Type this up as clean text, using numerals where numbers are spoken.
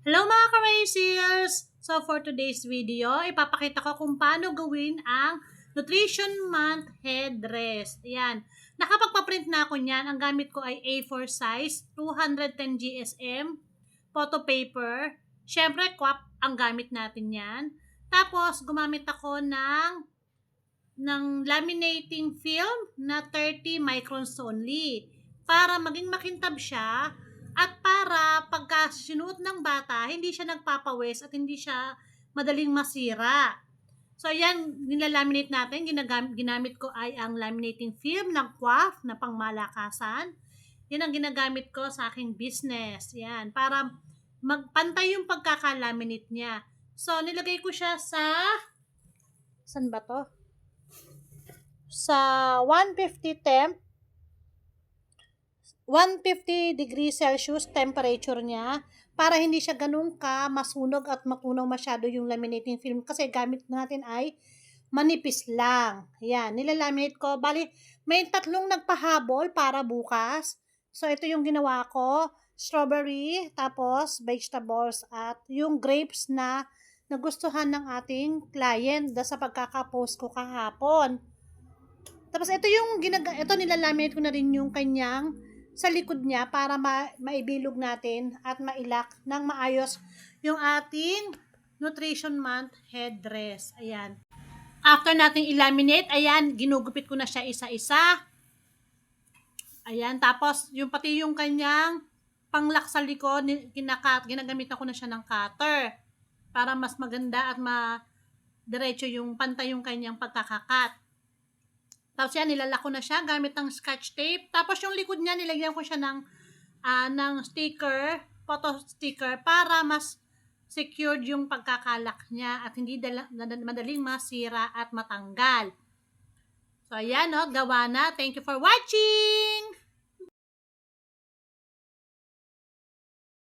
Hello mga ka-Racers! So for today's video, ipapakita ko kung paano gawin ang Nutrition Month headdress. Ayan. Nakapagpaprint na ako niyan. Ang gamit ko ay A4 size, 210 GSM, photo paper. Syempre, kwap ang gamit natin yan. Tapos, gumamit ako ng laminating film na 30 microns only para maging makintab siya at para pagka sinuot ng bata, hindi siya nagpapawis at hindi siya madaling masira. So, yan, nilalaminate natin. Ginamit ko ay ang laminating film ng QUAF na pangmalakasan. Yan ang ginagamit ko sa aking business. Yan, para magpantay yung pagkakalaminate niya. So, nilagay ko siya sa, saan ba to? Sa 150 temp, 150 degrees Celsius temperature niya para hindi siya ganun ka masunog at makunaw masyado yung laminating film kasi gamit natin ay manipis lang. Yan, nilalaminate ko. Bali, may tatlong nagpahabol para bukas. So, ito yung ginawa ko. Strawberry, tapos vegetables, at yung grapes na nagustuhan ng ating client sa pagkakapost ko kahapon. Tapos ito yung ito nilalaminate ko na rin yung kanyang sa likod niya para maibilog natin at mailak ng maayos yung ating Nutrition Month headdress. Ayan. After nating ilaminate, ayan, ginugupit ko na siya isa-isa. Ayan, tapos yung pati yung kanyang panglak sa likod, ginagamit ko na siya ng cutter para mas maganda at diretso yung pantay yung kanyang pagkakakat. Tapos yan, nilalako na siya gamit ng scotch tape. Tapos yung likod niya, nilagyan ko siya ng sticker, photo sticker, para mas secured yung pagkakalak niya at hindi madaling masira at matanggal. So, ayan, gawa na. Thank you for watching!